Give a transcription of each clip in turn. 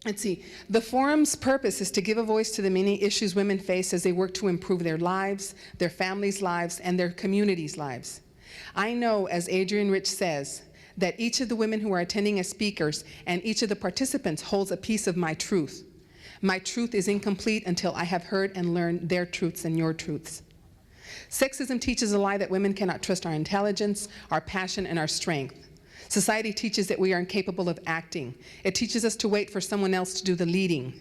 let's see, the forum's purpose is to give a voice to the many issues women face as they work to improve their lives, their families' lives, and their communities' lives. I know, as Adrienne Rich says, that each of the women who are attending as speakers and each of the participants holds a piece of my truth. My truth is incomplete until I have heard and learned their truths and your truths. Sexism teaches a lie that women cannot trust our intelligence, our passion, and our strength. Society teaches that we are incapable of acting. It teaches us to wait for someone else to do the leading.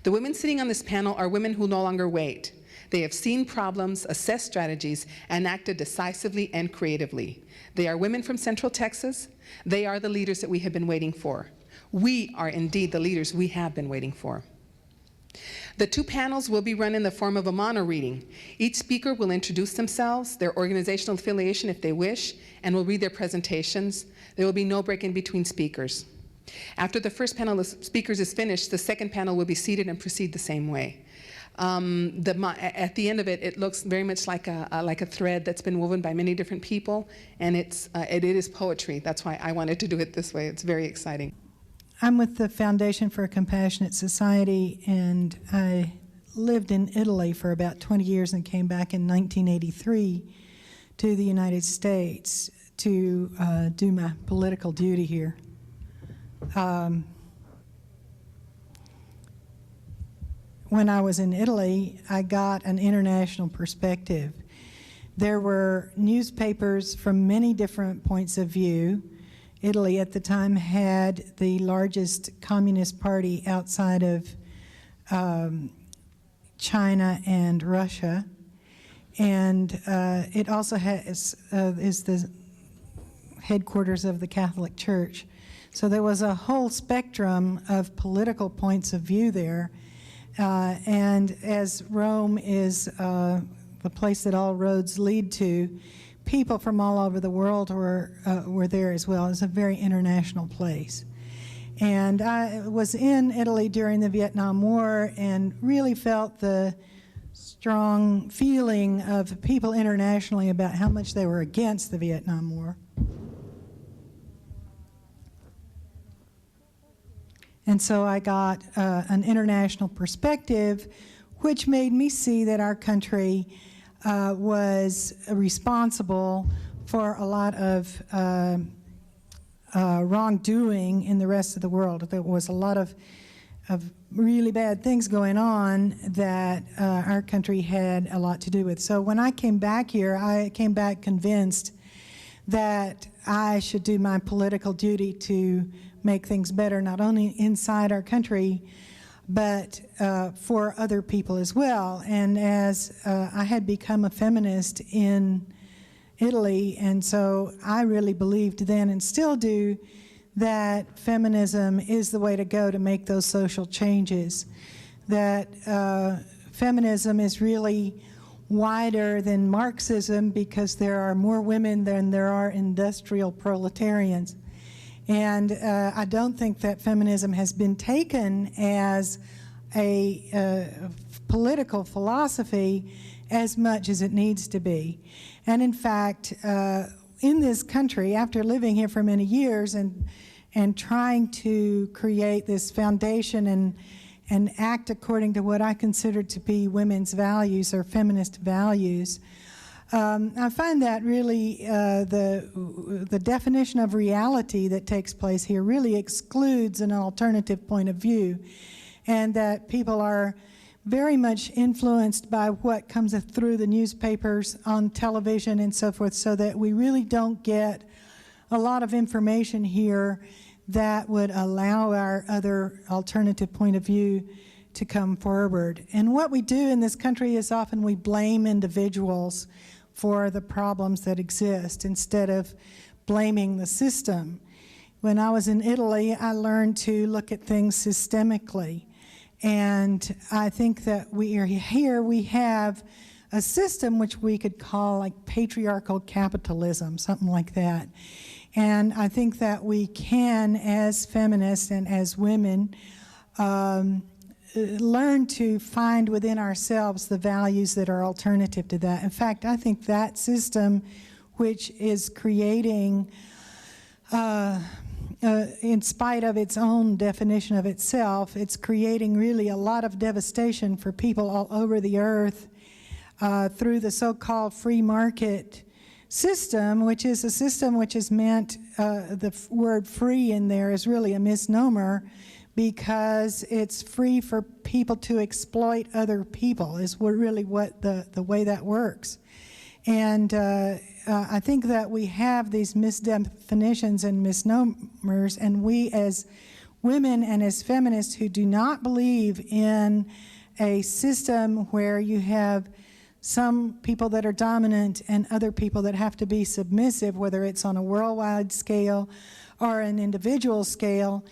The women sitting on this panel are women who no longer wait. They have seen problems, assessed strategies, and acted decisively and creatively. They are women from Central Texas. They are the leaders that we have been waiting for. We are indeed the leaders we have been waiting for. The two panels will be run in the form of a mono reading. Each speaker will introduce themselves, their organizational affiliation if they wish, and will read their presentations. There will be no break in between speakers. After the first panel of speakers is finished, the second panel will be seated and proceed the same way. At the end of it, it looks very much like a thread that's been woven by many different people, and it is poetry. That's why I wanted to do it this way. It's very exciting. I'm with the Foundation for a Compassionate Society, and I lived in Italy for about 20 years and came back in 1983 to the United States to do my political duty here. When I was in Italy, I got an international perspective. There were newspapers from many different points of view. Italy at the time had the largest communist party outside of China and Russia, and it also is the headquarters of the Catholic Church. So there was a whole spectrum of political points of view there, and as Rome is the place that all roads lead to, people from all over the world were there as well. It's a very international place. And I was in Italy during the Vietnam War and really felt the strong feeling of people internationally about how much they were against the Vietnam War. And so I got an international perspective, which made me see that our country was responsible for a lot of wrongdoing in the rest of the world. There was a lot of really bad things going on that our country had a lot to do with. So when I came back here, I came back convinced that I should do my political duty to make things better, not only inside our country, but for other people as well. And as I had become a feminist in Italy, and so I really believed then and still do that feminism is the way to go to make those social changes, that feminism is really wider than Marxism because there are more women than there are industrial proletarians. And I don't think that feminism has been taken as a political philosophy as much as it needs to be. And in fact, in this country, after living here for many years and trying to create this foundation and act according to what I consider to be women's values or feminist values, I find that really the definition of reality that takes place here really excludes an alternative point of view, and that people are very much influenced by what comes through the newspapers, on television and so forth, so that we really don't get a lot of information here that would allow our other alternative point of view to come forward. And what we do in this country is often we blame individuals for the problems that exist instead of blaming the system. When I was in Italy, I learned to look at things systemically. And I think that we have a system which we could call like patriarchal capitalism, something like that. And I think that we can, as feminists and as women, learn to find within ourselves the values that are alternative to that. In fact, I think that system, which is creating in spite of its own definition of itself, it's creating really a lot of devastation for people all over the earth through the so-called free market system, which is a system which is meant, the word free in there is really a misnomer, because it's free for people to exploit other people, is really what the way that works. And I think that we have these misdefinitions and misnomers, and we as women and as feminists who do not believe in a system where you have some people that are dominant and other people that have to be submissive, whether it's on a worldwide scale or an individual scale,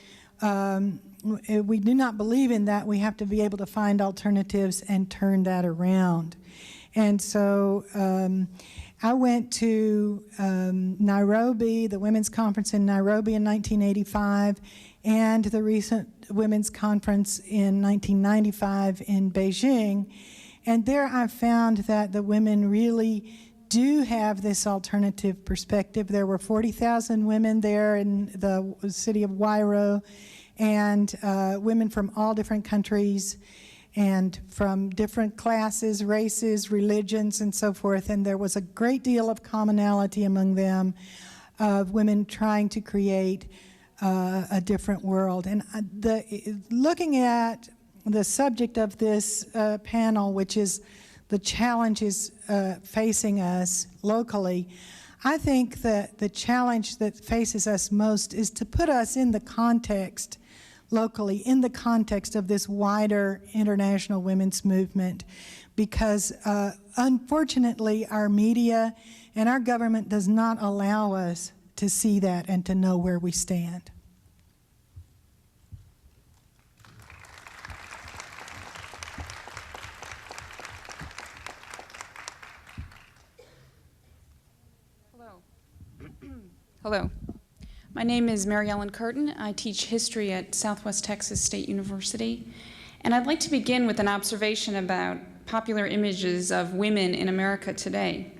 we do not believe in that. We have to be able to find alternatives and turn that around. And so I went to Nairobi, the Women's Conference in Nairobi in 1985, and the recent Women's Conference in 1995 in Beijing. And there I found that the women really do have this alternative perspective. There were 40,000 women there in the city of Wairo, and women from all different countries and from different classes, races, religions, and so forth. And there was a great deal of commonality among them of women trying to create a different world. And looking at the subject of this panel, which is the challenges facing us locally, I think that the challenge that faces us most is to put us in the context locally, in the context of this wider international women's movement, because unfortunately our media and our government does not allow us to see that and to know where we stand. Hello. My name is Mary Ellen Curtin. I teach history at Southwest Texas State University. And I'd like to begin with an observation about popular images of women in America today.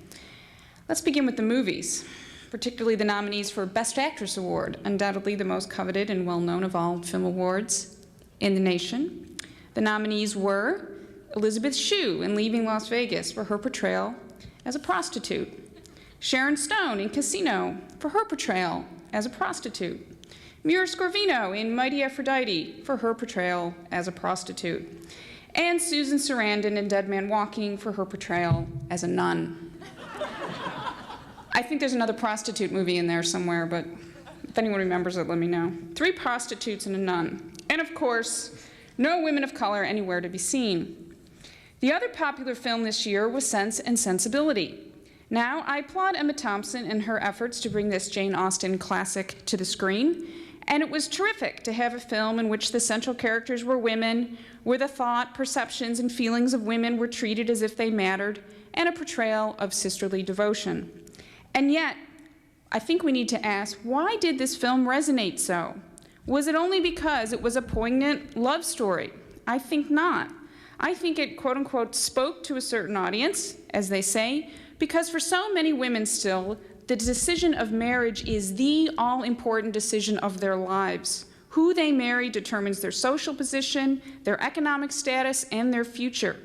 Let's begin with the movies, particularly the nominees for Best Actress Award, undoubtedly the most coveted and well-known of all film awards in the nation. The nominees were Elizabeth Shue in Leaving Las Vegas for her portrayal as a prostitute, Sharon Stone in Casino for her portrayal as a prostitute, Mira Scorvino in Mighty Aphrodite for her portrayal as a prostitute, and Susan Sarandon in Dead Man Walking for her portrayal as a nun. I think there's another prostitute movie in there somewhere, but if anyone remembers it, let me know. 3 prostitutes and a nun. And of course, no women of color anywhere to be seen. The other popular film this year was Sense and Sensibility. Now, I applaud Emma Thompson in her efforts to bring this Jane Austen classic to the screen, and it was terrific to have a film in which the central characters were women, where the thought, perceptions, and feelings of women were treated as if they mattered, and a portrayal of sisterly devotion. And yet, I think we need to ask, why did this film resonate so? Was it only because it was a poignant love story? I think not. I think it, quote unquote, spoke to a certain audience, as they say, because for so many women still, the decision of marriage is the all-important decision of their lives. Who they marry determines their social position, their economic status, and their future.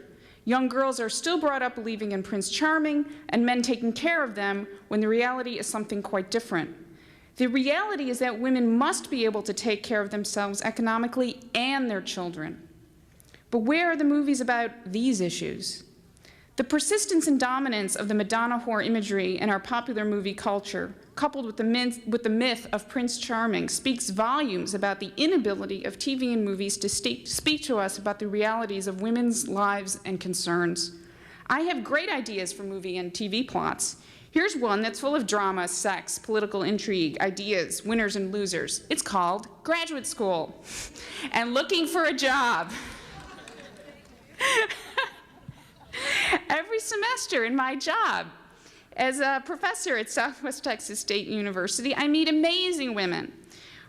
Young girls are still brought up believing in Prince Charming and men taking care of them, when the reality is something quite different. The reality is that women must be able to take care of themselves economically and their children. But where are the movies about these issues? The persistence and dominance of the Madonna whore imagery in our popular movie culture, coupled with the myth of Prince Charming, speaks volumes about the inability of TV and movies to speak to us about the realities of women's lives and concerns. I have great ideas for movie and TV plots. Here's one that's full of drama, sex, political intrigue, ideas, winners and losers. It's called Graduate School and Looking for a Job. Every semester in my job as a professor at Southwest Texas State University, I meet amazing women.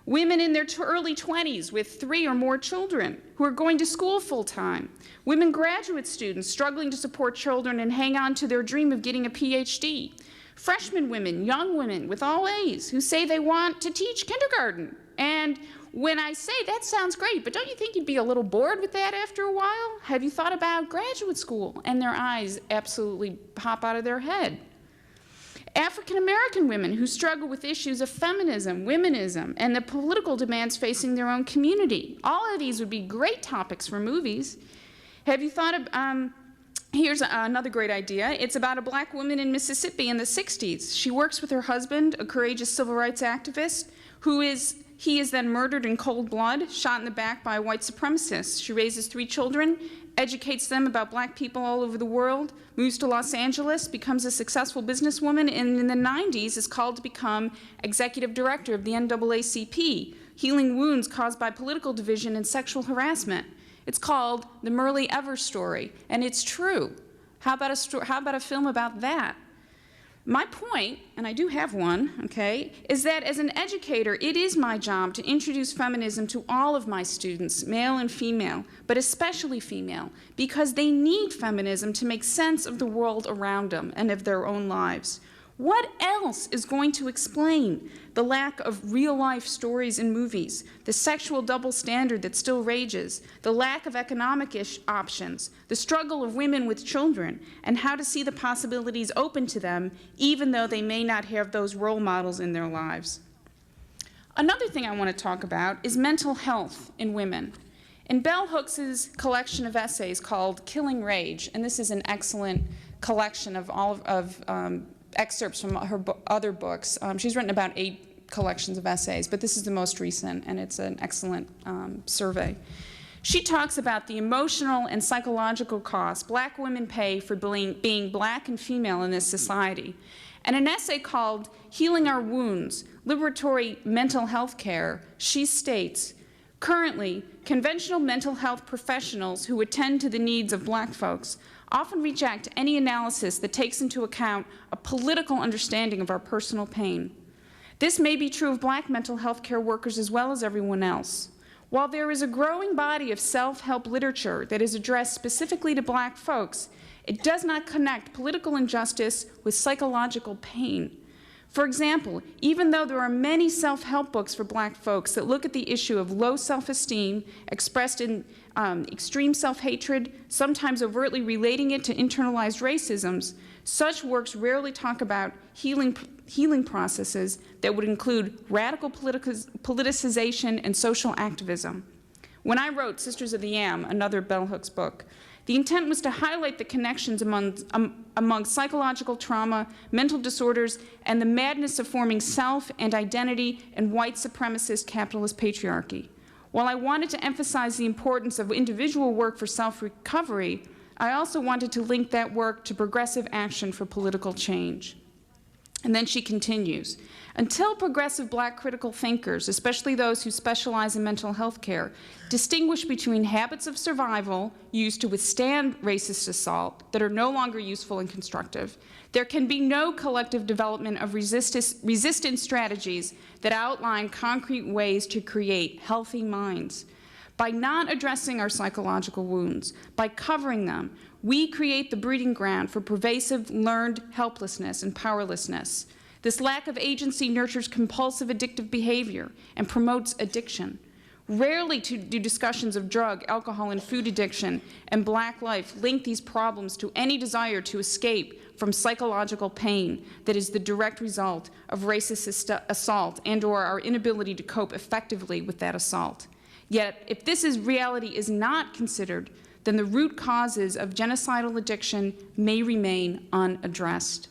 Women in their early 20s with 3 or more children who are going to school full-time. Women graduate students struggling to support children and hang on to their dream of getting a PhD. Freshman women, young women with all A's who say they want to teach kindergarten And when I say that sounds great, but don't you think you'd be a little bored with that after a while? Have you thought about graduate school? And their eyes absolutely pop out of their head. African American women who struggle with issues of feminism, womenism, and the political demands facing their own community. All of these would be great topics for movies. Have you thought of, here's another great idea. It's about a black woman in Mississippi in the 60s. She works with her husband, a courageous civil rights activist, he is then murdered in cold blood, shot in the back by a white supremacist. She raises 3 children, educates them about black people all over the world, moves to Los Angeles, becomes a successful businesswoman, and in the 90s is called to become executive director of the NAACP, healing wounds caused by political division and sexual harassment. It's called The Myrlie Evers Story, and it's true. How about a film about that? My point, and I do have one, okay, is that as an educator, it is my job to introduce feminism to all of my students, male and female, but especially female, because they need feminism to make sense of the world around them and of their own lives. What else is going to explain the lack of real-life stories in movies, the sexual double standard that still rages, the lack of economic options, the struggle of women with children, and how to see the possibilities open to them, even though they may not have those role models in their lives? Another thing I want to talk about is mental health in women. In Bell Hooks's collection of essays called Killing Rage, and this is an excellent collection of excerpts from her other books. She's written about 8 collections of essays, but this is the most recent, and it's an excellent survey. She talks about the emotional and psychological costs black women pay for being black and female in this society. In an essay called Healing Our Wounds, Liberatory Mental Health Care, she states, currently, conventional mental health professionals who attend to the needs of black folks often reject any analysis that takes into account a political understanding of our personal pain. This may be true of black mental health care workers as well as everyone else. While there is a growing body of self-help literature that is addressed specifically to black folks, it does not connect political injustice with psychological pain. For example, even though there are many self-help books for black folks that look at the issue of low self-esteem expressed in extreme self-hatred, sometimes overtly relating it to internalized racisms, such works rarely talk about healing processes that would include radical politicization and social activism. When I wrote Sisters of the Yam, another Bell Hooks book, the intent was to highlight the connections among psychological trauma, mental disorders, and the madness of forming self and identity in white supremacist capitalist patriarchy. While I wanted to emphasize the importance of individual work for self-recovery, I also wanted to link that work to progressive action for political change. And then she continues, until progressive black critical thinkers, especially those who specialize in mental health care, distinguish between habits of survival used to withstand racist assault that are no longer useful and constructive, there can be no collective development of resistance strategies that outline concrete ways to create healthy minds. By not addressing our psychological wounds, by covering them, we create the breeding ground for pervasive learned helplessness and powerlessness. This lack of agency nurtures compulsive addictive behavior and promotes addiction. Rarely do discussions of drug, alcohol, and food addiction and black life link these problems to any desire to escape from psychological pain that is the direct result of racist assault and/or our inability to cope effectively with that assault. Yet, if this reality is not considered, then the root causes of genocidal addiction may remain unaddressed.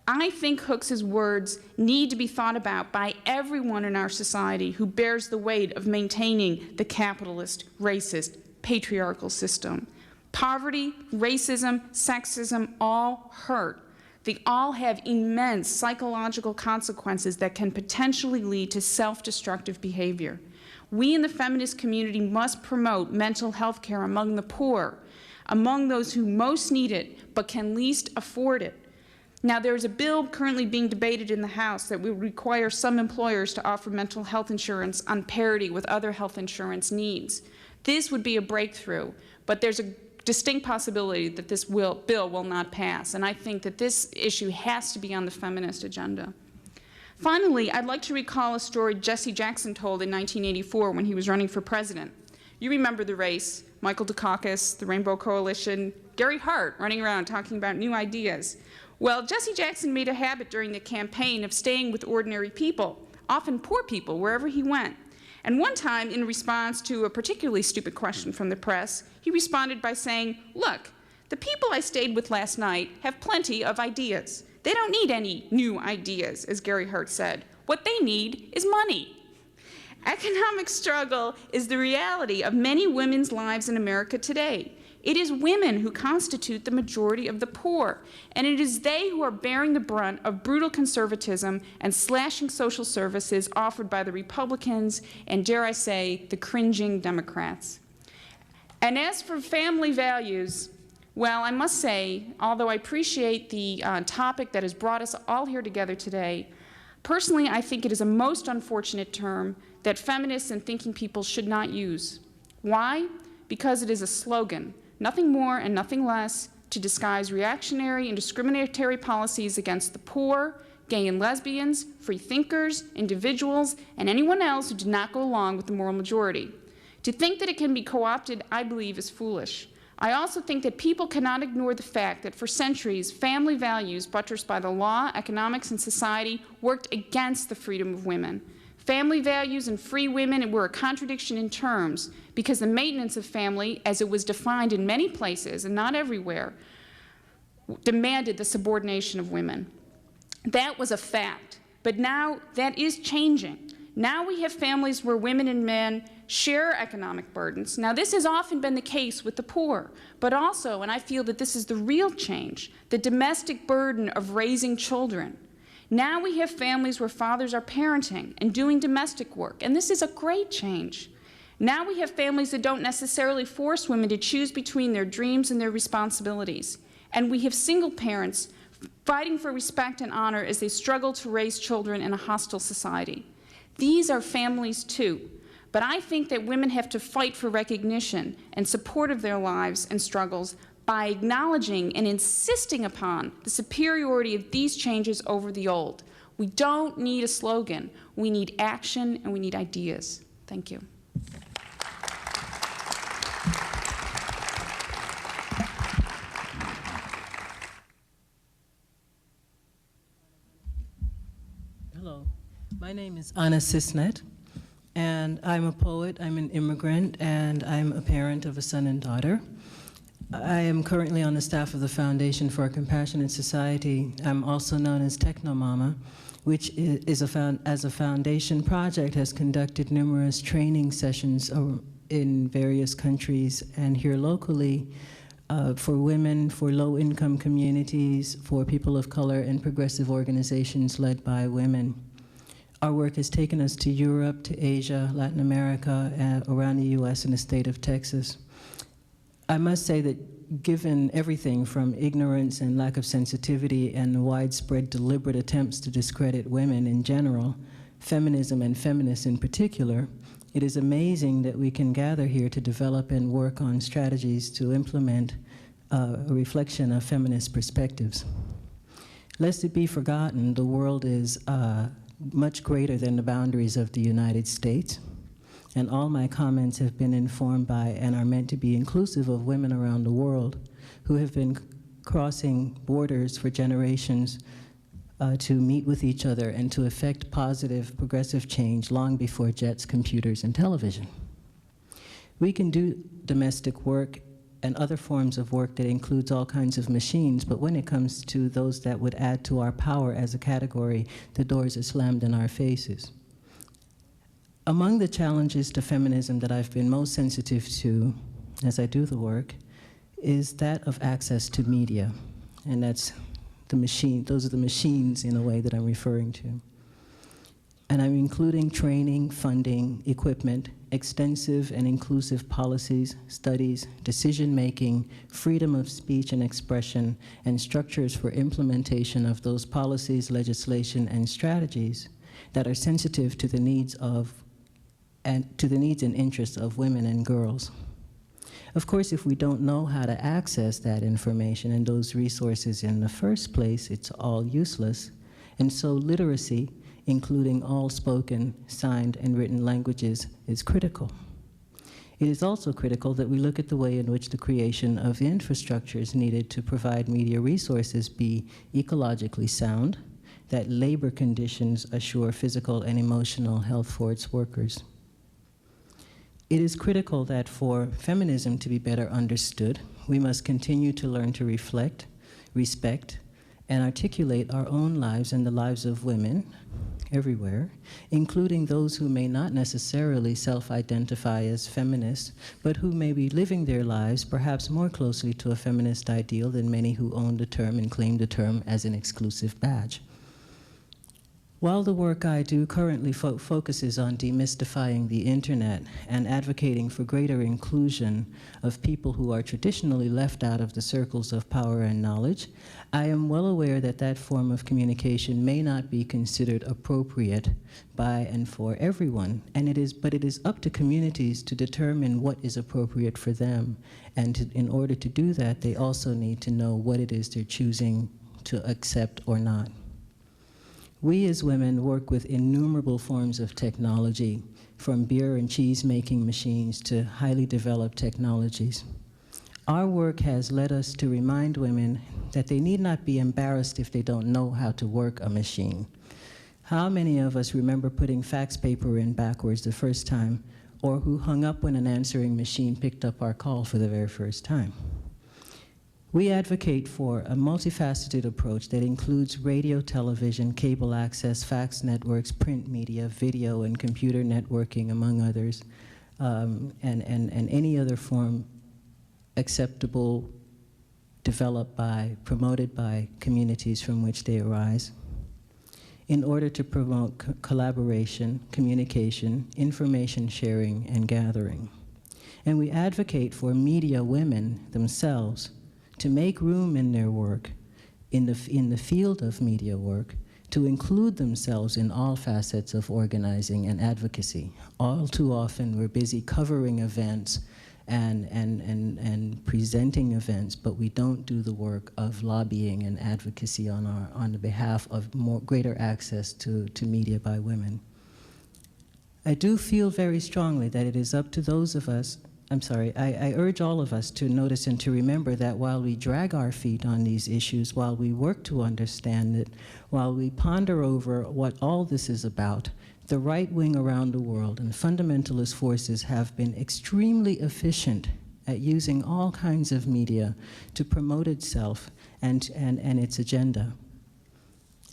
I think Hooks's words need to be thought about by everyone in our society who bears the weight of maintaining the capitalist, racist, patriarchal system. Poverty, racism, sexism all hurt. They all have immense psychological consequences that can potentially lead to self-destructive behavior. We in the feminist community must promote mental health care among the poor, among those who most need it but can least afford it. Now, there is a bill currently being debated in the House that would require some employers to offer mental health insurance on parity with other health insurance needs. This would be a breakthrough, but there's a distinct possibility that this bill will not pass, and I think that this issue has to be on the feminist agenda. Finally, I'd like to recall a story Jesse Jackson told in 1984 when he was running for president. You remember the race, Michael Dukakis, the Rainbow Coalition, Gary Hart running around talking about new ideas. Well, Jesse Jackson made a habit during the campaign of staying with ordinary people, often poor people, wherever he went. And one time, in response to a particularly stupid question from the press, he responded by saying, "Look, the people I stayed with last night have plenty of ideas. They don't need any new ideas," as Gary Hart said. "What they need is money." Economic struggle is the reality of many women's lives in America today. It is women who constitute the majority of the poor, and it is they who are bearing the brunt of brutal conservatism and slashing social services offered by the Republicans and, dare I say, the cringing Democrats. And as for family values, well, I must say, although I appreciate the topic that has brought us all here together today, personally I think it is a most unfortunate term that feminists and thinking people should not use. Why? Because it is a slogan, nothing more and nothing less, to disguise reactionary and discriminatory policies against the poor, gay and lesbians, free thinkers, individuals, and anyone else who did not go along with the moral majority. To think that it can be co-opted, I believe, is foolish. I also think that people cannot ignore the fact that for centuries, family values buttressed by the law, economics, and society worked against the freedom of women. Family values and free women were a contradiction in terms because the maintenance of family, as it was defined in many places and not everywhere, demanded the subordination of women. That was a fact, but now that is changing. Now we have families where women and men share economic burdens. Now this has often been the case with the poor, but also, and I feel that this is the real change, the domestic burden of raising children. Now we have families where fathers are parenting and doing domestic work, and this is a great change. Now we have families that don't necessarily force women to choose between their dreams and their responsibilities. And we have single parents fighting for respect and honor as they struggle to raise children in a hostile society. These are families too, but I think that women have to fight for recognition and support of their lives and struggles by acknowledging and insisting upon the superiority of these changes over the old. We don't need a slogan. We need action and we need ideas. Thank you. Hello, my name is Anna Sisnette, and I'm a poet, I'm an immigrant, and I'm a parent of a son and daughter. I am currently on the staff of the Foundation for a Compassionate Society. I'm also known as Techno Mama, which is as a foundation project has conducted numerous training sessions in various countries and here locally for women, for low-income communities, for people of color, and progressive organizations led by women. Our work has taken us to Europe, to Asia, Latin America, around the US and the state of Texas. I must say that given everything from ignorance and lack of sensitivity and widespread deliberate attempts to discredit women in general, feminism and feminists in particular, it is amazing that we can gather here to develop and work on strategies to implement a reflection of feminist perspectives. Lest it be forgotten, the world is much greater than the boundaries of the United States. And all my comments have been informed by and are meant to be inclusive of women around the world who have been crossing borders for generations to meet with each other and to effect positive, progressive change long before jets, computers, and television. We can do domestic work and other forms of work that includes all kinds of machines, but when it comes to those that would add to our power as a category, the doors are slammed in our faces. Among the challenges to feminism that I've been most sensitive to as I do the work is that of access to media. And that's the machine, those are the machines in a way that I'm referring to. And I'm including training, funding, equipment, extensive and inclusive policies, studies, decision-making, freedom of speech and expression, and structures for implementation of those policies, legislation, and strategies that are sensitive to the needs of and to the needs and interests of women and girls. Of course, if we don't know how to access that information and those resources in the first place, it's all useless. And so literacy including all spoken, signed, and written languages, is critical. It is also critical that we look at the way in which the creation of the infrastructures needed to provide media resources be ecologically sound, that labor conditions assure physical and emotional health for its workers. It is critical that for feminism to be better understood, we must continue to learn to reflect, respect, and articulate our own lives and the lives of women everywhere, including those who may not necessarily self-identify as feminists, but who may be living their lives perhaps more closely to a feminist ideal than many who own the term and claim the term as an exclusive badge. While the work I do currently focuses on demystifying the internet and advocating for greater inclusion of people who are traditionally left out of the circles of power and knowledge, I am well aware that that form of communication may not be considered appropriate by and for everyone, but it is up to communities to determine what is appropriate for them, and in order to do that, they also need to know what it is they're choosing to accept or not. We as women work with innumerable forms of technology, from beer and cheese making machines to highly developed technologies. Our work has led us to remind women that they need not be embarrassed if they don't know how to work a machine. How many of us remember putting fax paper in backwards the first time, or who hung up when an answering machine picked up our call for the very first time? We advocate for a multifaceted approach that includes radio, television, cable access, fax networks, print media, video, and computer networking, among others, and any other form acceptable, developed by, promoted by communities from which they arise, in order to promote collaboration, communication, information sharing, and gathering. And we advocate for media women themselves to make room in their work, in the field of media work, to include themselves in all facets of organizing and advocacy. All too often, we're busy covering events and presenting events, but we don't do the work of lobbying and advocacy on the behalf of greater access to media by women. I do feel very strongly that it is up to those of us, I urge all of us to notice and to remember that while we drag our feet on these issues, while we work to understand it, while we ponder over what all this is about, the right wing around the world and fundamentalist forces have been extremely efficient at using all kinds of media to promote itself and its agenda.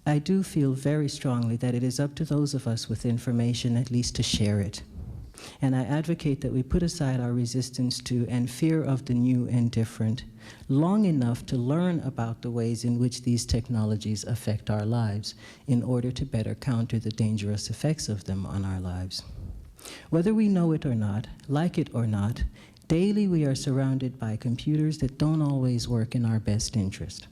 I do feel very strongly that it is up to those of us with information at least to share it. And I advocate that we put aside our resistance to and fear of the new and different long enough to learn about the ways in which these technologies affect our lives in order to better counter the dangerous effects of them on our lives. Whether we know it or not, like it or not, daily we are surrounded by computers that don't always work in our best interest.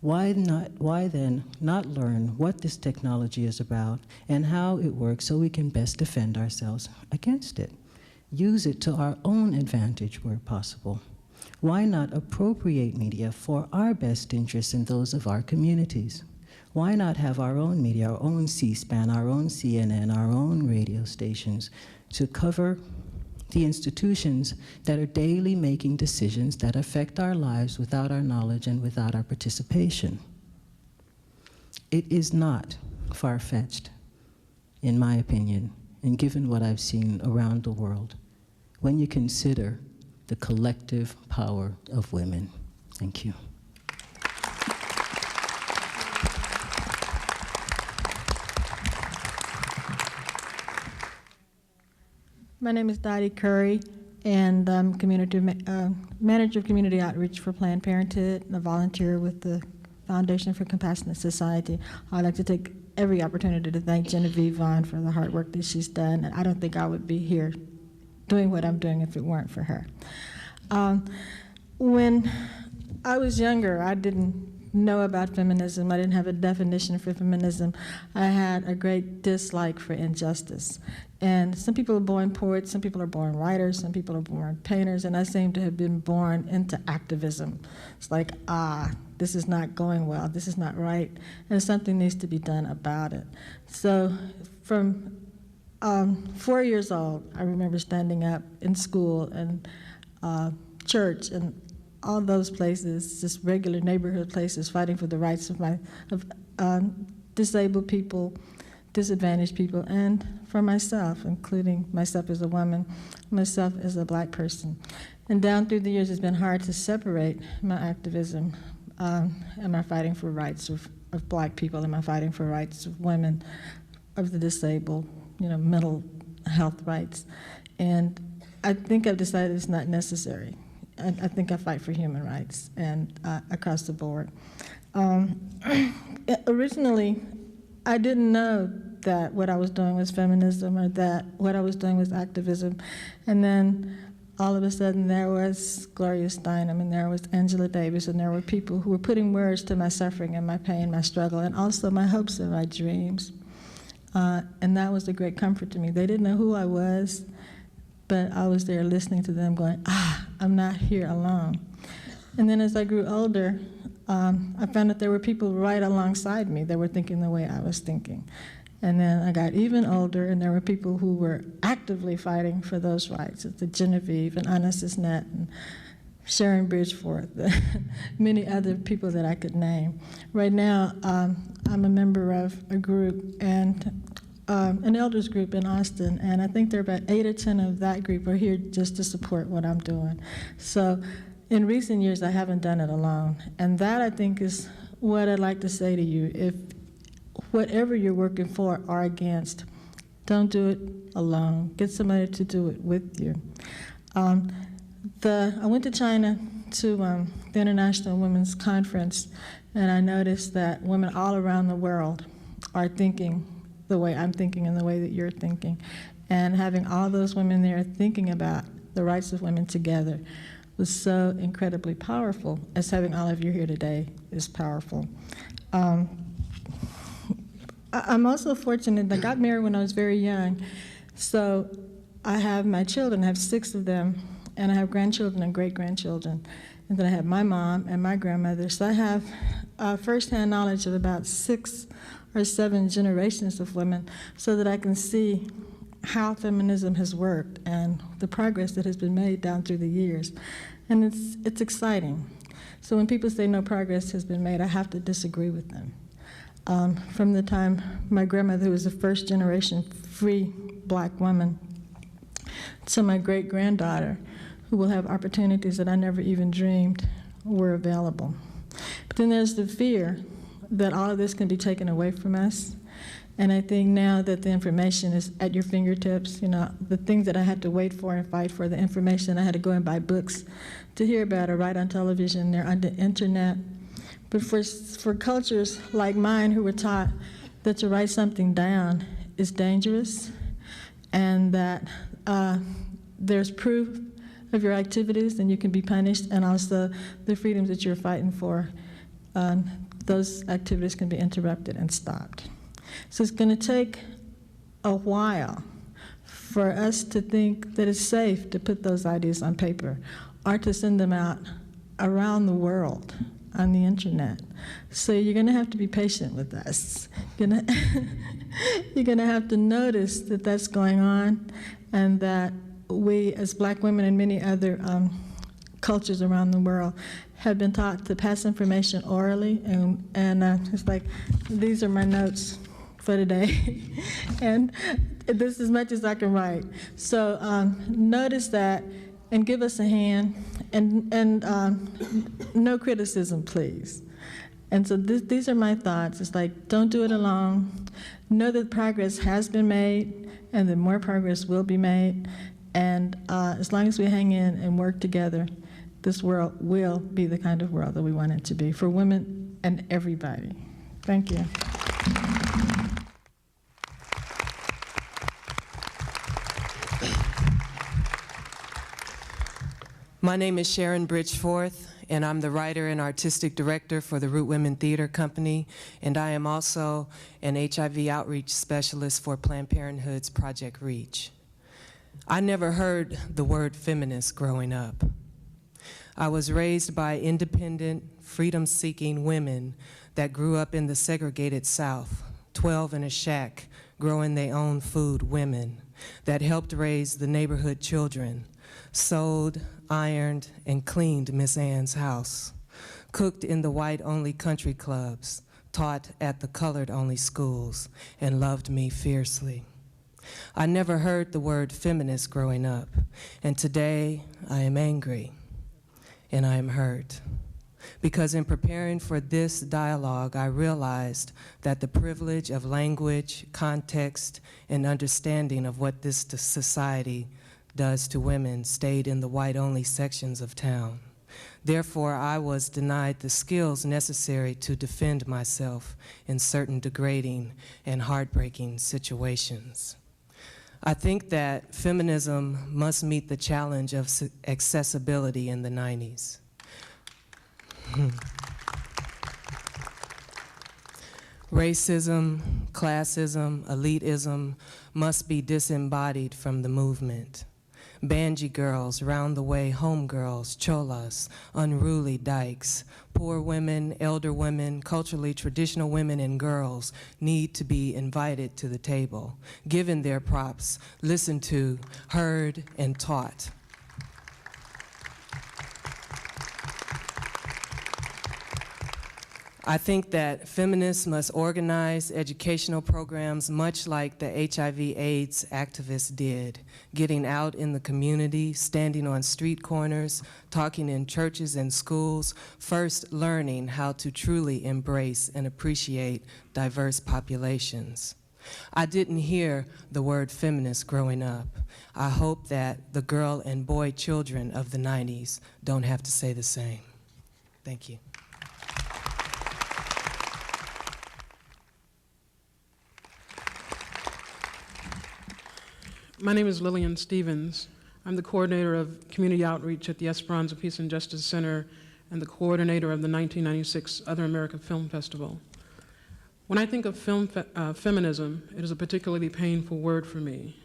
Why then not learn what this technology is about and how it works so we can best defend ourselves against it? Use it to our own advantage where possible. Why not appropriate media for our best interests and those of our communities? Why not have our own media, our own C-SPAN, our own CNN, our own radio stations to cover the institutions that are daily making decisions that affect our lives without our knowledge and without our participation? It is not far-fetched, in my opinion, and given what I've seen around the world, when you consider the collective power of women. Thank you. My name is Dotty Curry, and I'm manager of community outreach for Planned Parenthood, and a volunteer with the Foundation for Compassionate Society. I'd like to take every opportunity to thank Genevieve Vaughan for the hard work that she's done, and I don't think I would be here doing what I'm doing if it weren't for her. When I was younger, I didn't know about feminism. I didn't have a definition for feminism. I had a great dislike for injustice. And some people are born poets, some people are born writers, some people are born painters, and I seem to have been born into activism. It's like, this is not going well, this is not right, and something needs to be done about it. So from 4 years old, I remember standing up in school and church and all those places, just regular neighborhood places, fighting for the rights of disabled people, disadvantaged people, and for myself, including myself as a woman, myself as a black person. And down through the years, it's been hard to separate my activism. Am I fighting for rights of black people? Am I fighting for rights of women, of the disabled, mental health rights? And I think I've decided it's not necessary. I think I fight for human rights and across the board. Originally, I didn't know that what I was doing was feminism or that what I was doing was activism. And then all of a sudden there was Gloria Steinem and there was Angela Davis and there were people who were putting words to my suffering and my pain, my struggle, and also my hopes and my dreams. And that was a great comfort to me. They didn't know who I was, but I was there listening to them going, I'm not here alone. And then as I grew older, I found that there were people right alongside me that were thinking the way I was thinking. And then I got even older, and there were people who were actively fighting for those rights, the Genevieve and Sisnette and Sharon Bridgeforth, many other people that I could name. Right now, I'm a member of a group, and an elders group in Austin, and I think there are about 8 or 10 of that group are here just to support what I'm doing. So in recent years, I haven't done it alone, and that I think is what I'd like to say to you. If whatever you're working for or against, don't do it alone. Get somebody to do it with you. I went to China to the International Women's Conference, and I noticed that women all around the world are thinking the way I'm thinking and the way that you're thinking. And having all those women there thinking about the rights of women together was so incredibly powerful, as having all of you here today is powerful. I'm also fortunate. I got married when I was very young, so I have my children. I have 6 of them, and I have grandchildren and great-grandchildren. And then I have my mom and my grandmother. So I have firsthand knowledge of about 6 or 7 generations of women, so that I can see how feminism has worked and the progress that has been made down through the years. And it's exciting. So when people say no progress has been made, I have to disagree with them. From the time my grandmother, who was a first-generation free black woman, to my great-granddaughter, who will have opportunities that I never even dreamed were available. But then there's the fear that all of this can be taken away from us. And I think now that the information is at your fingertips, the things that I had to wait for and fight for, the information, I had to go and buy books to hear about or write on television, they're on the internet. But for cultures like mine, who were taught that to write something down is dangerous, and that there's proof of your activities and you can be punished, and also the freedoms that you're fighting for, those activities can be interrupted and stopped. So it's going to take a while for us to think that it's safe to put those ideas on paper or to send them out around the world on the internet. So you're going to have to be patient with us. You're going to have to notice that that's going on, and that we, as black women and many other cultures around the world, have been taught to pass information orally, and it's like, these are my notes for today, and this is as much as I can write. So notice that and give us a hand, and no criticism, please. And so these are my thoughts. It's like, don't do it alone. Know that progress has been made and that more progress will be made. And as long as we hang in and work together, this world will be the kind of world that we want it to be for women and everybody. Thank you. My name is Sharon Bridgeforth, and I'm the writer and artistic director for the Root Women Theater Company, and I am also an HIV outreach specialist for Planned Parenthood's Project Reach. I never heard the word feminist growing up. I was raised by independent, freedom-seeking women that grew up in the segregated South, 12 in a shack, growing their own food women that helped raise the neighborhood children, sewed, ironed, and cleaned Miss Ann's house, cooked in the white-only country clubs, taught at the colored-only schools, and loved me fiercely. I never heard the word feminist growing up, and today I am angry and I am hurt. Because in preparing for this dialogue, I realized that the privilege of language, context, and understanding of what this society does to women stayed in the white-only sections of town. Therefore, I was denied the skills necessary to defend myself in certain degrading and heartbreaking situations. I think that feminism must meet the challenge of accessibility in the 90s. Racism, classism, elitism must be disembodied from the movement. Banji girls, round the way homegirls, cholas, unruly dykes, poor women, elder women, culturally traditional women and girls need to be invited to the table, given their props, listened to, heard, and taught. I think that feminists must organize educational programs much like the HIV/AIDS activists did, getting out in the community, standing on street corners, talking in churches and schools, first learning how to truly embrace and appreciate diverse populations. I didn't hear the word feminist growing up. I hope that the girl and boy children of the 90s don't have to say the same. Thank you. My name is Lilian Stevens. I'm the coordinator of community outreach at the Esperanza Peace and Justice Center and the coordinator of the 1996 Other America Film Festival. When I think of feminism, it is a particularly painful word for me.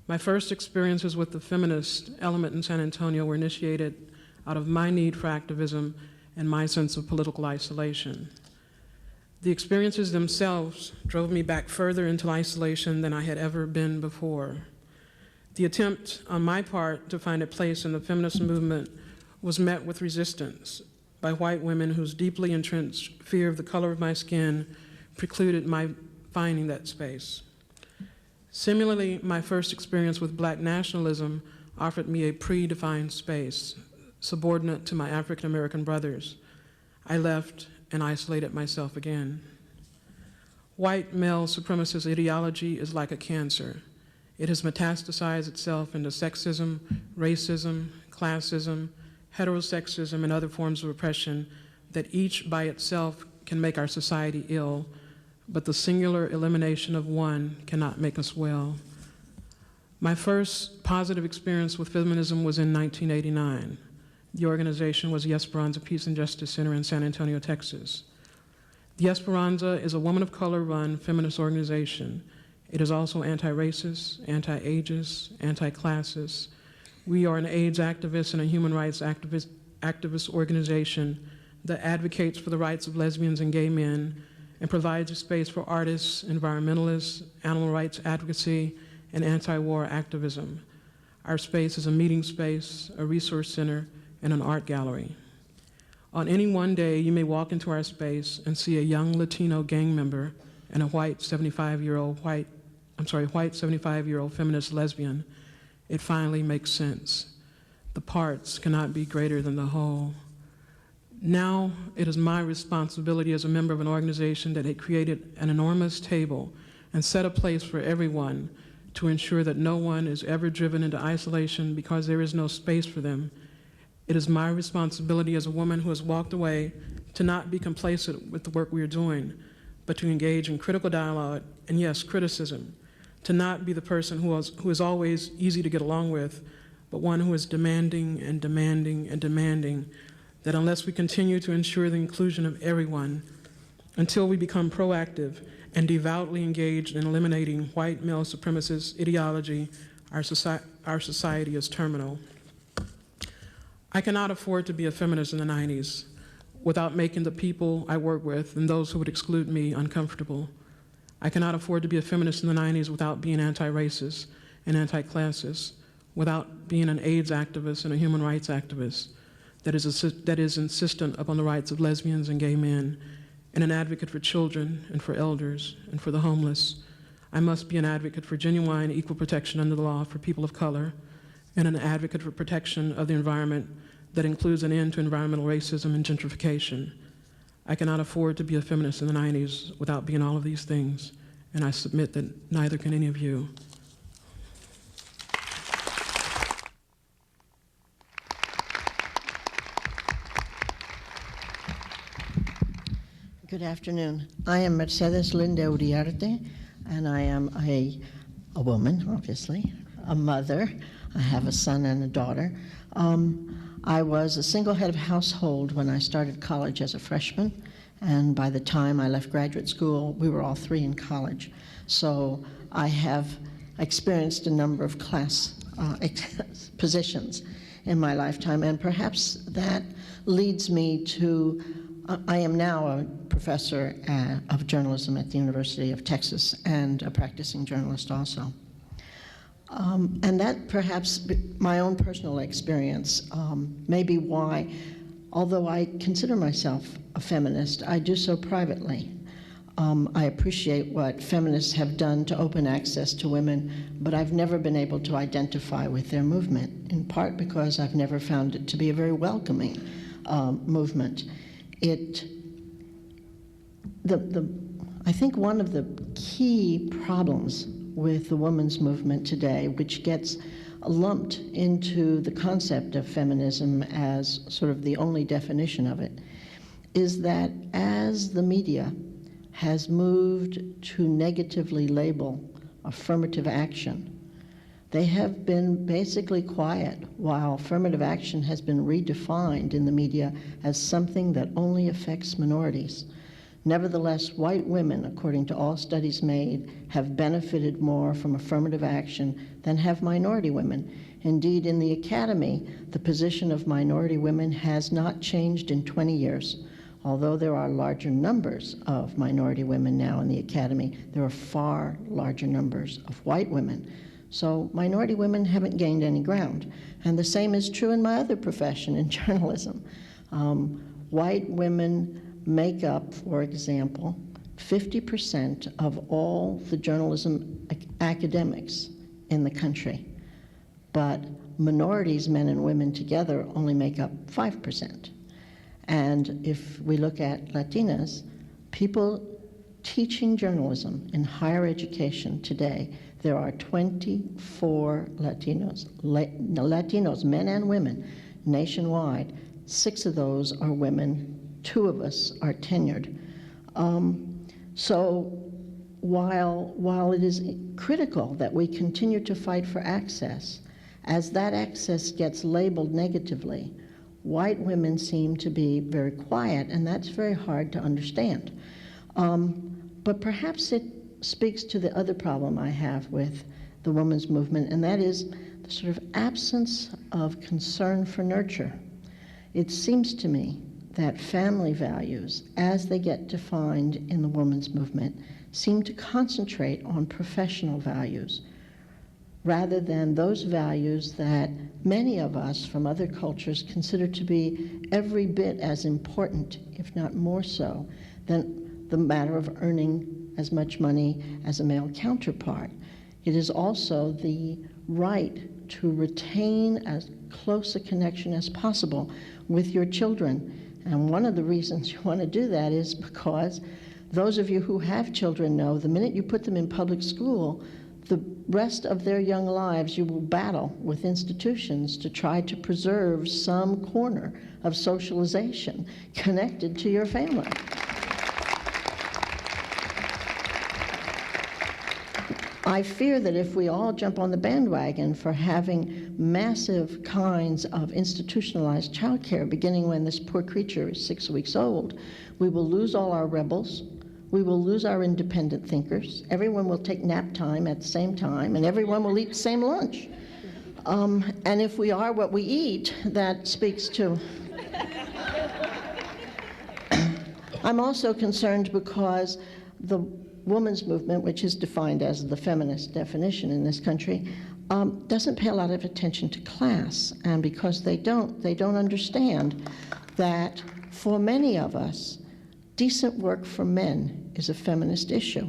My first experiences with the feminist element in San Antonio were initiated out of my need for activism and my sense of political isolation. The experiences themselves drove me back further into isolation than I had ever been before. The attempt on my part to find a place in the feminist movement was met with resistance by white women whose deeply entrenched fear of the color of my skin precluded my finding that space. Similarly, my first experience with Black nationalism offered me a predefined space, subordinate to my African American brothers. I left and isolated myself again. White male supremacist ideology is like a cancer. It has metastasized itself into sexism, racism, classism, heterosexism, and other forms of oppression that each by itself can make our society ill, but the singular elimination of one cannot make us well. My first positive experience with feminism was in 1989. The organization was the Esperanza Peace and Justice Center in San Antonio, Texas. The Esperanza is a woman of color-run feminist organization. It is also anti-racist, anti-ageist, anti-classist. We are an AIDS activist and a human rights activist organization that advocates for the rights of lesbians and gay men and provides a space for artists, environmentalists, animal rights advocacy, and anti-war activism. Our space is a meeting space, a resource center, and an art gallery. On any one day, you may walk into our space and see a young Latino gang member and a white 75-year-old feminist lesbian. It finally makes sense. The parts cannot be greater than the whole. Now it is my responsibility as a member of an organization that had created an enormous table and set a place for everyone to ensure that no one is ever driven into isolation because there is no space for them. It is my responsibility as a woman who has walked away to not be complacent with the work we are doing, but to engage in critical dialogue and, yes, criticism, to not be the person who is always easy to get along with, but one who is demanding and demanding and demanding that unless we continue to ensure the inclusion of everyone, until we become proactive and devoutly engaged in eliminating white male supremacist ideology, our society is terminal. I cannot afford to be a feminist in the 90s without making the people I work with and those who would exclude me uncomfortable. I cannot afford to be a feminist in the 90s without being anti-racist and anti-classist, without being an AIDS activist and a human rights activist that is insistent upon the rights of lesbians and gay men, and an advocate for children and for elders and for the homeless. I must be an advocate for genuine equal protection under the law for people of color, and an advocate for protection of the environment that includes an end to environmental racism and gentrification. I cannot afford to be a feminist in the 90s without being all of these things, and I submit that neither can any of you. Good afternoon. I am Mercedes Linda Uriarte, and I am a woman, obviously, a mother. I have a son and a daughter. I was a single head of household when I started college as a freshman, and by the time I left graduate school, we were all three in college. So I have experienced a number of class positions in my lifetime, and perhaps that leads me to I am now a professor of journalism at the University of Texas and a practicing journalist also. And that perhaps my own personal experience may be why, although I consider myself a feminist, I do so privately. I appreciate what feminists have done to open access to women, but I've never been able to identify with their movement, in part because I've never found it to be a very welcoming movement. I think one of the key problems with the women's movement today, which gets lumped into the concept of feminism as sort of the only definition of it, is that as the media has moved to negatively label affirmative action, they have been basically quiet while affirmative action has been redefined in the media as something that only affects minorities. Nevertheless, white women, according to all studies made, have benefited more from affirmative action than have minority women. Indeed, in the academy, the position of minority women has not changed in 20 years. Although there are larger numbers of minority women now in the academy, there are far larger numbers of white women. So minority women haven't gained any ground. And the same is true in my other profession, in journalism. White women make up, for example, 50% of all the journalism academics in the country. But minorities, men and women together, only make up 5%. And if we look at Latinas, people teaching journalism in higher education today, there are 24 Latinos, men and women, nationwide. 6 of those are women, 2 of us are tenured. So while it is critical that we continue to fight for access, as that access gets labeled negatively, white women seem to be very quiet, and that's very hard to understand. But perhaps it speaks to the other problem I have with the women's movement, and that is the sort of absence of concern for nurture. It seems to me that family values, as they get defined in the women's movement, seem to concentrate on professional values rather than those values that many of us from other cultures consider to be every bit as important, if not more so, than the matter of earning as much money as a male counterpart. It is also the right to retain as close a connection as possible with your children. And one of the reasons you want to do that is because those of you who have children know the minute you put them in public school, the rest of their young lives you will battle with institutions to try to preserve some corner of socialization connected to your family. I fear that if we all jump on the bandwagon for having massive kinds of institutionalized childcare, beginning when this poor creature is 6 weeks old, we will lose all our rebels, we will lose our independent thinkers, everyone will take nap time at the same time, and everyone will eat the same lunch. And if we are what we eat, that speaks to... I'm also concerned because the women's movement, which is defined as the feminist definition in this country, doesn't pay a lot of attention to class. And because they don't understand that for many of us, decent work for men is a feminist issue.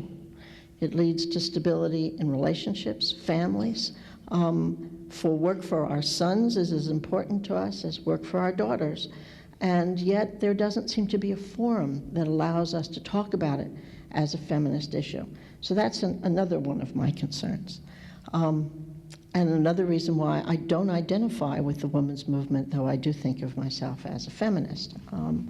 It leads to stability in relationships, families. For work for our sons is as important to us as work for our daughters. And yet there doesn't seem to be a forum that allows us to talk about it as a feminist issue. So that's another one of my concerns. And another reason why I don't identify with the women's movement, though I do think of myself as a feminist. I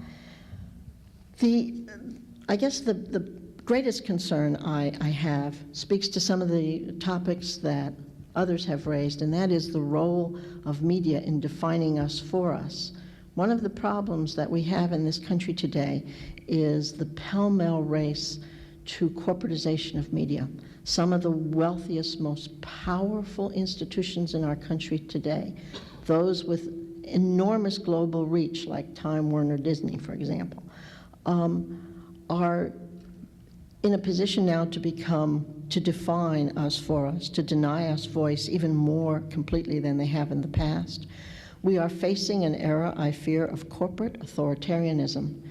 guess the greatest concern I have speaks to some of the topics that others have raised, and that is the role of media in defining us for us. One of the problems that we have in this country today is the pell-mell race to corporatization of media. Some of the wealthiest, most powerful institutions in our country today, those with enormous global reach, like Time Warner Disney, for example, are in a position now to define us for us, to deny us voice even more completely than they have in the past. We are facing an era, I fear, of corporate authoritarianism.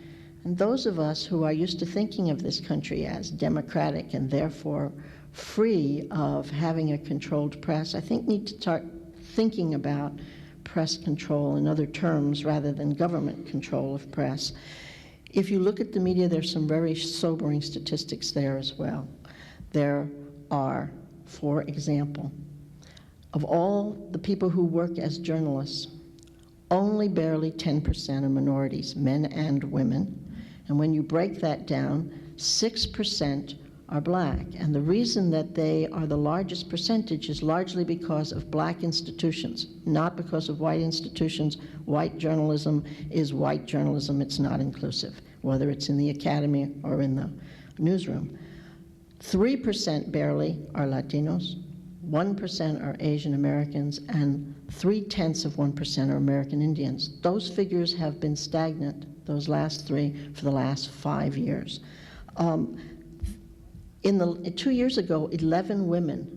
And those of us who are used to thinking of this country as democratic and therefore free of having a controlled press, I think need to start thinking about press control in other terms rather than government control of press. If you look at the media, there's some very sobering statistics there as well. There are, for example, of all the people who work as journalists, only barely 10% are minorities, men and women. And when you break that down, 6% are black. And the reason that they are the largest percentage is largely because of black institutions, not because of white institutions. White journalism is white journalism. It's not inclusive, whether it's in the academy or in the newsroom. 3% barely are Latinos, 1% are Asian Americans, and 0.3% are American Indians. Those figures have been stagnant, those last three, for the last 5 years. 2 years ago, 11 women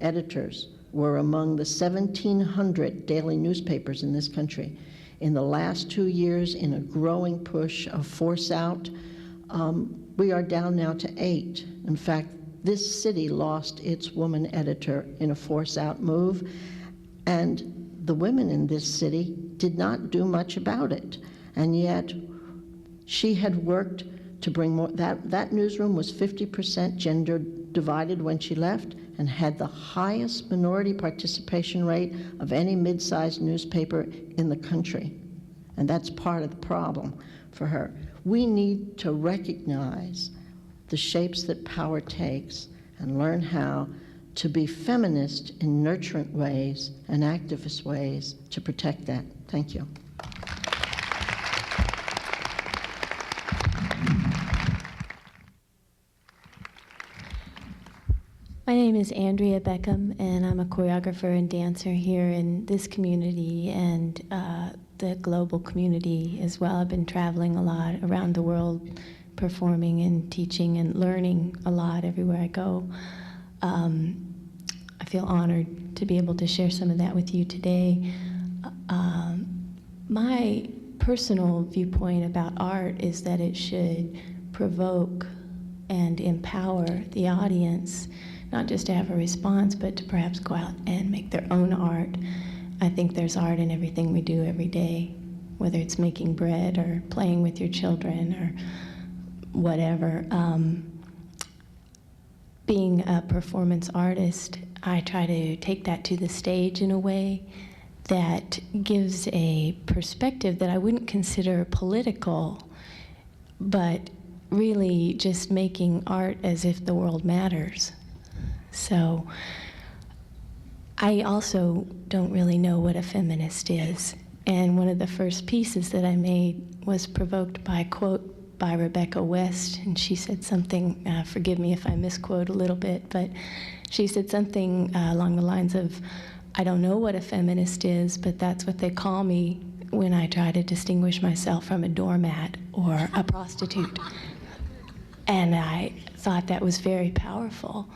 editors were among the 1,700 daily newspapers in this country. In the last 2 years, in a growing push of force out, we are down now to 8. In fact, this city lost its woman editor in a force out move, and the women in this city did not do much about it. And yet, she had worked to bring more, that newsroom was 50% gender divided when she left and had the highest minority participation rate of any mid-sized newspaper in the country. And that's part of the problem for her. We need to recognize the shapes that power takes and learn how to be feminist in nurturant ways and activist ways to protect that. Thank you. My name is Andrea Beckem, and I'm a choreographer and dancer here in this community and the global community as well. I've been traveling a lot around the world, performing and teaching and learning a lot everywhere I go. I feel honored to be able to share some of that with you today. My personal viewpoint about art is that it should provoke and empower the audience, not just to have a response, but to perhaps go out and make their own art. I think there's art in everything we do every day, whether it's making bread or playing with your children or whatever. Being a performance artist, I try to take that to the stage in a way that gives a perspective that I wouldn't consider political, but really just making art as if the world matters. So I also don't really know what a feminist is. And one of the first pieces that I made was provoked by a quote by Rebecca West, and she said something, forgive me if I misquote a little bit, but she said something along the lines of, I don't know what a feminist is, but that's what they call me when I try to distinguish myself from a doormat or a prostitute. And I thought that was very powerful.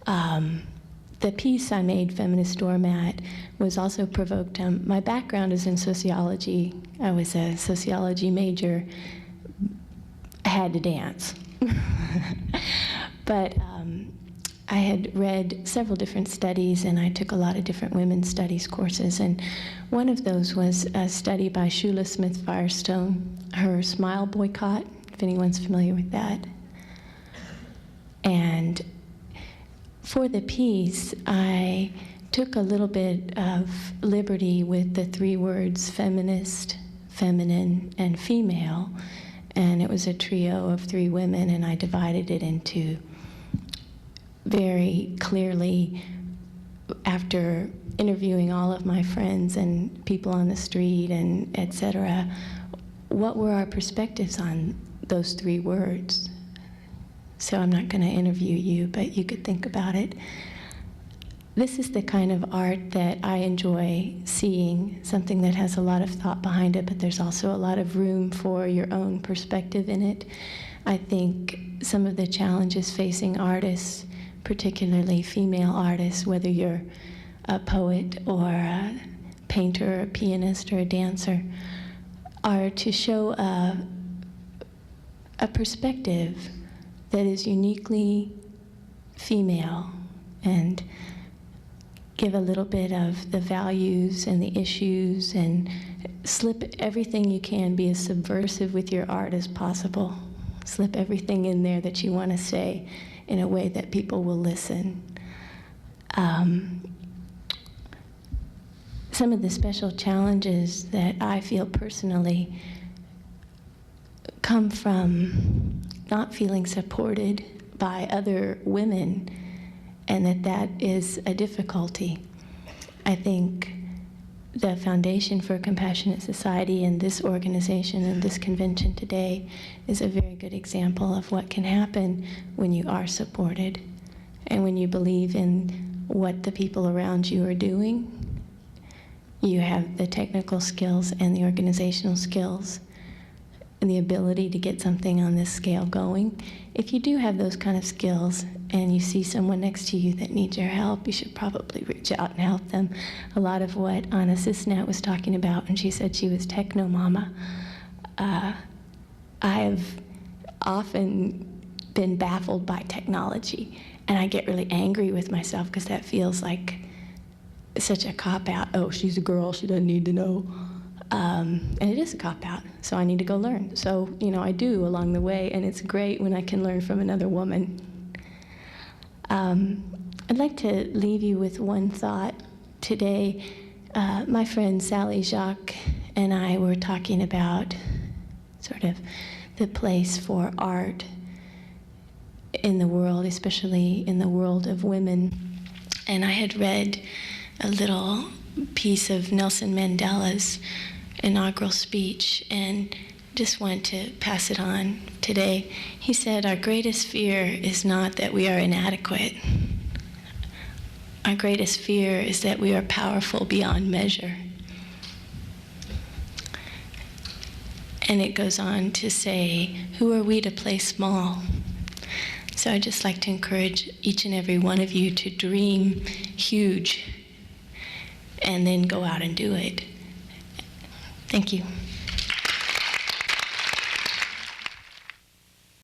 The piece I made, Feminist Doormat, was also provoked. My background is in sociology. I was a sociology major. I had to dance. But I had read several different studies, and I took a lot of different women's studies courses. And one of those was a study by Shula Smith Firestone, her Smile Boycott, if anyone's familiar with that. And for the piece, I took a little bit of liberty with the three words feminist, feminine, and female. And it was a trio of three women, and I divided it into very clearly, after interviewing all of my friends and people on the street and et cetera, what were our perspectives on those three words? So I'm not going to interview you, but you could think about it. This is the kind of art that I enjoy seeing, something that has a lot of thought behind it, but there's also a lot of room for your own perspective in it. I think some of the challenges facing artists, particularly female artists, whether you're a poet or a painter or a pianist or a dancer, are to show a perspective that is uniquely female and give a little bit of the values and the issues and slip everything you can, be as subversive with your art as possible. Slip everything in there that you want to say in a way that people will listen. Some of the special challenges that I feel personally come from not feeling supported by other women, and that is a difficulty. I think the Foundation for a Compassionate Society and this organization and this convention today is a very good example of what can happen when you are supported and when you believe in what the people around you are doing. You have the technical skills and the organizational skills and the ability to get something on this scale going. If you do have those kind of skills and you see someone next to you that needs your help, you should probably reach out and help them. A lot of what Anna Sisnette was talking about when she said she was techno mama, I've often been baffled by technology, and I get really angry with myself because that feels like such a cop-out. Oh, she's a girl, she doesn't need to know. And it is a cop-out, so I need to go learn. So, I do along the way, and it's great when I can learn from another woman. I'd like to leave you with one thought today. My friend Sally Jacques and I were talking about sort of the place for art in the world, especially in the world of women. And I had read a little piece of Nelson Mandela's inaugural speech and just want to pass it on today. He said, "Our greatest fear is not that we are inadequate. Our greatest fear is that we are powerful beyond measure." And it goes on to say, who are we to play small? So I'd just like to encourage each and every one of you to dream huge and then go out and do it. Thank you.